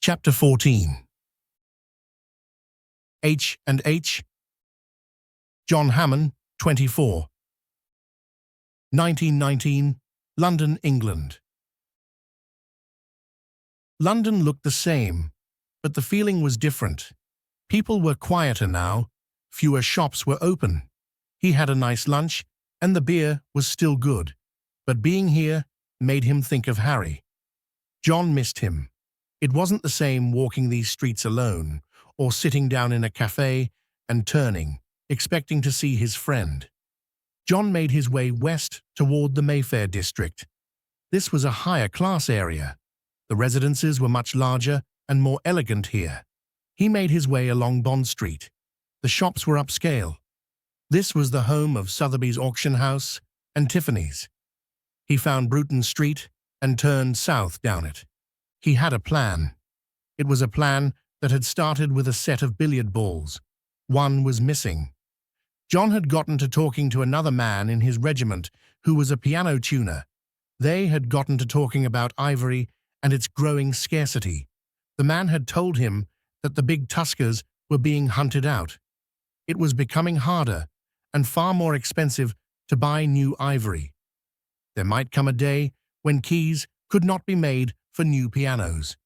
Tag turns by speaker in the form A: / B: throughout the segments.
A: Chapter 14. H&H. John Hamman, 24. 1919, London, England. London looked the same, but the feeling was different. People were quieter now, fewer shops were open. He had a nice lunch, and the beer was still good. But being here made him think of Harry. John missed him. It wasn't the same walking these streets alone, or sitting down in a cafe and turning, expecting to see his friend. John made his way west toward the Mayfair district. This was a higher class area. The residences were much larger and more elegant here. He made his way along Bond Street. The shops were upscale. This was the home of Sotheby's Auction House and Tiffany's. He found Bruton Street and turned south down it. He had a plan. It was a plan that had started with a set of billiard balls. One was missing. John had gotten to talking to another man in his regiment who was a piano tuner. They had gotten to talking about ivory and its growing scarcity. The man had told him that the big tuskers were being hunted out. It was becoming harder and far more expensive to buy new ivory. There might come a day when keys could not be made for new pianos.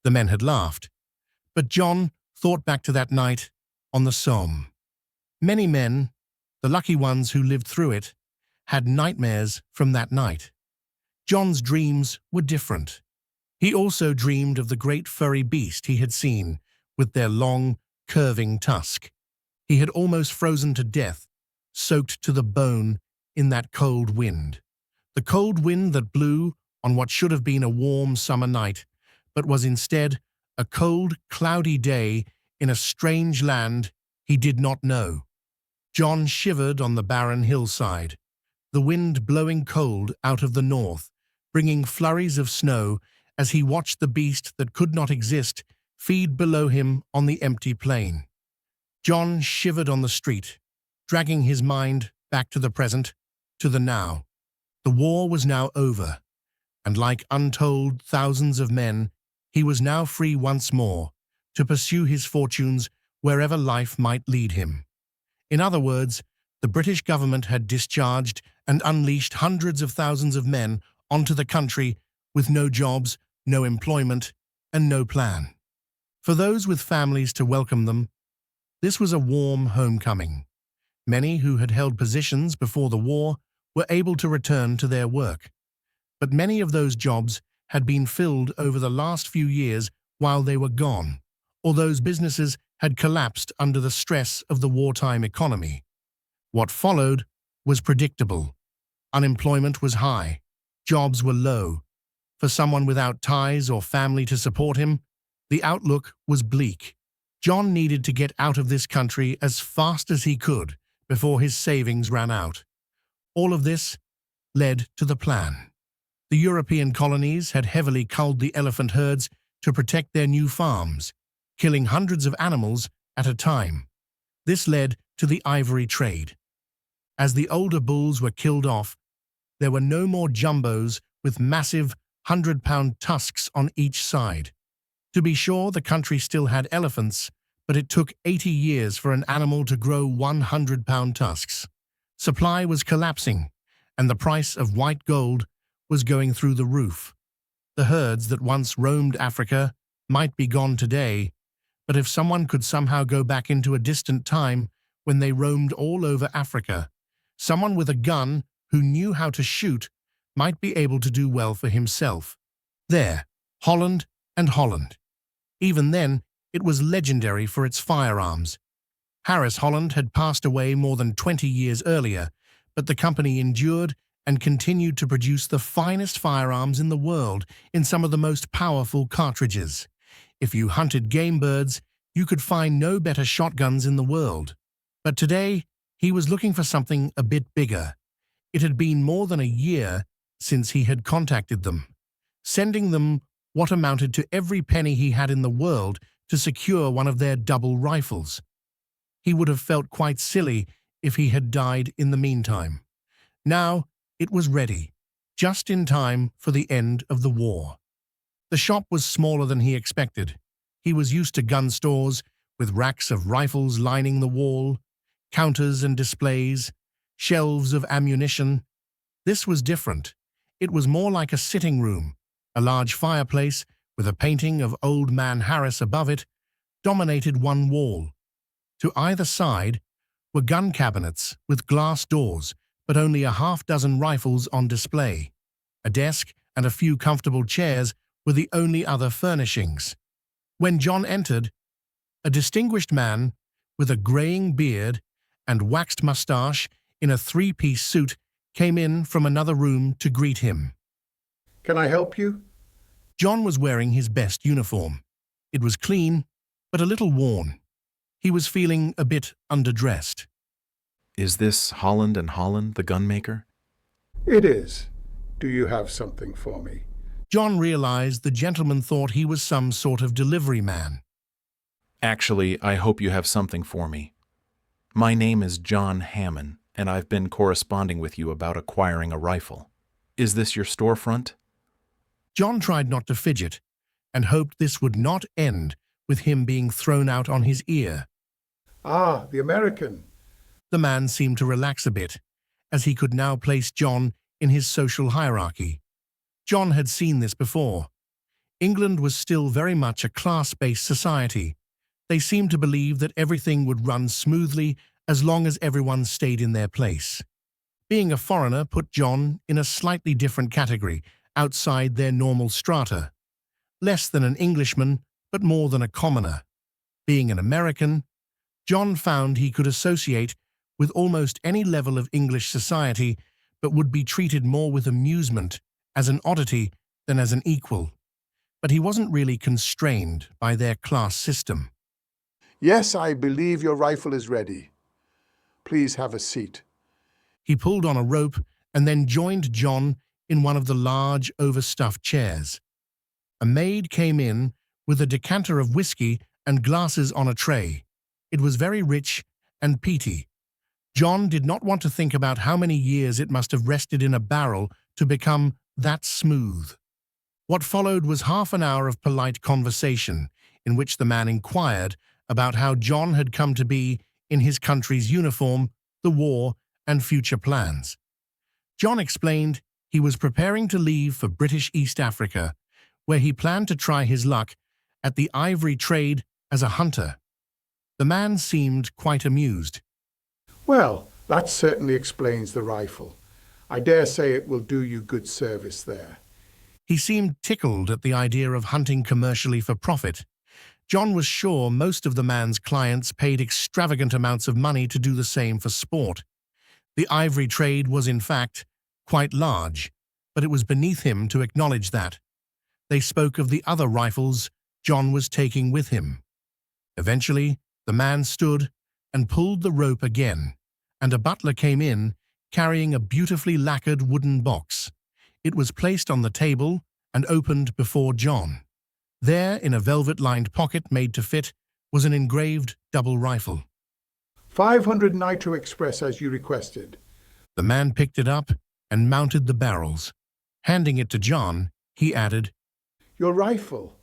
A: The men had laughed, but John thought back to that night on the Somme. Many men, the lucky ones who lived through it, had nightmares from that night. John's dreams were different. He also dreamed of the great furry beast he had seen with their long, curving tusk. He had almost frozen to death, soaked to the bone in that cold wind. The cold wind that blew on what should have been a warm summer night, but was instead a cold, cloudy day in a strange land he did not know. John shivered on the barren hillside, the wind blowing cold out of the north, bringing flurries of snow as he watched the beast that could not exist feed below him on the empty plain. John shivered on the street, dragging his mind back to the present, to the now. The war was now over, and like untold thousands of men, he was now free once more to pursue his fortunes wherever life might lead him. In other words, the British government had discharged and unleashed hundreds of thousands of men onto the country with no jobs, no employment, and no plan. For those with families to welcome them, this was a warm homecoming. Many who had held positions before the war were able to return to their work. But many of those jobs had been filled over the last few years while they were gone, or those businesses had collapsed under the stress of the wartime economy. What followed was predictable. Unemployment was high. Jobs were low. For someone without ties or family to support him, the outlook was bleak. John needed to get out of this country as fast as he could before his savings ran out. All of this led to the plan. The European colonies had heavily culled the elephant herds to protect their new farms, killing hundreds of animals at a time. This led to the ivory trade. As the older bulls were killed off, there were no more jumbos with massive 100-pound tusks on each side. To be sure, the country still had elephants, but it took 80 years for an animal to grow 100-pound tusks. Supply was collapsing, and the price of white gold was going through the roof. The herds that once roamed Africa might be gone today, but if someone could somehow go back into a distant time when they roamed all over Africa, someone with a gun who knew how to shoot might be able to do well for himself. There, Holland and Holland. Even then, it was legendary for its firearms. Harris Holland had passed away more than 20 years earlier, but the company endured and continued to produce the finest firearms in the world in some of the most powerful cartridges. If you hunted game birds, you could find no better shotguns in the world. But today, he was looking for something a bit bigger. It had been more than a year since he had contacted them, sending them what amounted to every penny he had in the world to secure one of their double rifles. He would have felt quite silly if he had died in the meantime. Now, it was ready, just in time for the end of the war. The shop was smaller than he expected. He was used to gun stores with racks of rifles lining the wall, counters and displays, shelves of ammunition. This was different. It was more like a sitting room. A large fireplace with a painting of Old Man Harris above it dominated one wall. To either side were gun cabinets with glass doors, but only a half-dozen rifles on display. A desk and a few comfortable chairs were the only other furnishings. When John entered, a distinguished man with a graying beard and waxed mustache in a three-piece suit came in from another room to greet him.
B: Can I help you?
A: John was wearing his best uniform. It was clean, but a little worn. He was feeling a bit underdressed.
C: Is this Holland and Holland, the gunmaker?
B: It is. Do you have something for me?
A: John realized the gentleman thought he was some sort of delivery man.
C: Actually, I hope you have something for me. My name is John Hamman, and I've been corresponding with you about acquiring a rifle. Is this your storefront?
A: John tried not to fidget and hoped this would not end with him being thrown out on his ear.
B: Ah, the American.
A: The man seemed to relax a bit, as he could now place John in his social hierarchy. John had seen this before. England was still very much a class-based society. They seemed to believe that everything would run smoothly as long as everyone stayed in their place. Being a foreigner put John in a slightly different category, outside their normal strata. Less than an Englishman, but more than a commoner. Being an American, John found he could associate with almost any level of English society, but would be treated more with amusement, as an oddity, than as an equal. But he wasn't really constrained by their class system.
B: Yes, I believe your rifle is ready. Please have a seat.
A: He pulled on a rope and then joined John in one of the large, overstuffed chairs. A maid came in with a decanter of whiskey and glasses on a tray. It was very rich and peaty. John did not want to think about how many years it must have rested in a barrel to become that smooth. What followed was half an hour of polite conversation, in which the man inquired about how John had come to be in his country's uniform, the war, and future plans. John explained he was preparing to leave for British East Africa, where he planned to try his luck at the ivory trade as a hunter. The man seemed quite amused.
B: Well, that certainly explains the rifle. I dare say it will do you good service there.
A: He seemed tickled at the idea of hunting commercially for profit. John was sure most of the man's clients paid extravagant amounts of money to do the same for sport. The ivory trade was, in fact, quite large, but it was beneath him to acknowledge that. They spoke of the other rifles John was taking with him. Eventually, the man stood and pulled the rope again, and a butler came in, carrying a beautifully lacquered wooden box. It was placed on the table and opened before John. There, in a velvet-lined pocket made to fit, was an engraved double rifle.
B: 500 Nitro Express as you requested.
A: The man picked it up and mounted the barrels. Handing it to John, he added,
B: Your rifle.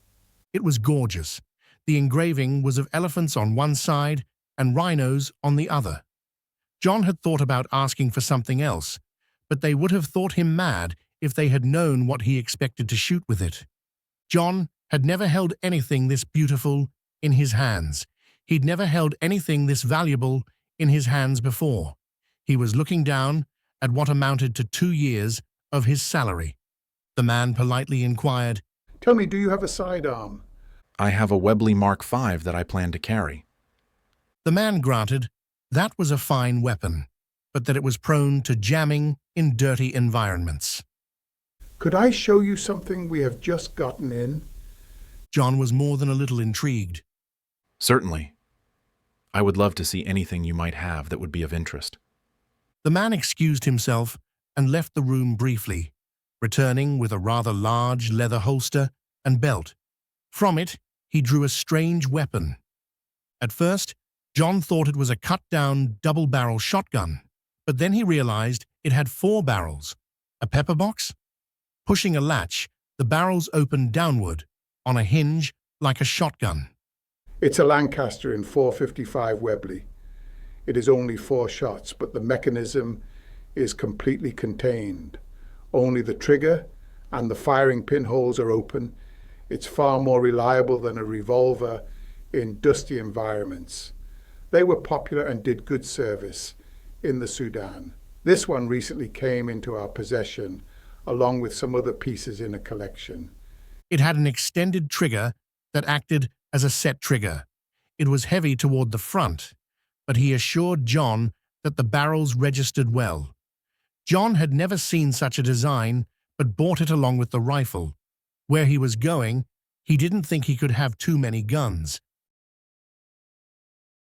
A: It was gorgeous. The engraving was of elephants on one side and rhinos on the other. John had thought about asking for something else, but they would have thought him mad if they had known what he expected to shoot with it. John had never held anything this beautiful in his hands. He'd never held anything this valuable in his hands before. He was looking down at what amounted to 2 years of his salary. The man politely inquired,
B: Tell me, do you have a sidearm?
C: I have a Webley Mark V that I plan to carry.
A: The man granted that was a fine weapon, but that it was prone to jamming in dirty environments.
B: Could I show you something we have just gotten in?
A: John was more than a little intrigued.
C: Certainly. I would love to see anything you might have that would be of interest.
A: The man excused himself and left the room briefly, returning with a rather large leather holster and belt. From it, he drew a strange weapon. At first, John thought it was a cut-down double-barrel shotgun, but then he realized it had 4 barrels. A pepper box? Pushing a latch, the The barrels opened downward, on a hinge like a shotgun.
B: It's a Lancaster in 455 Webley. It is only 4 shots, but the mechanism is completely contained. Only the trigger and the firing pinholes are open. It's far more reliable than a revolver in dusty environments. They were popular and did good service in the Sudan. This one recently came into our possession, along with some other pieces in a collection.
A: It had an extended trigger that acted as a set trigger. It was heavy toward the front, but he assured John that the barrels registered well. John had never seen such a design, but bought it along with the rifle. Where he was going, he didn't think he could have too many guns.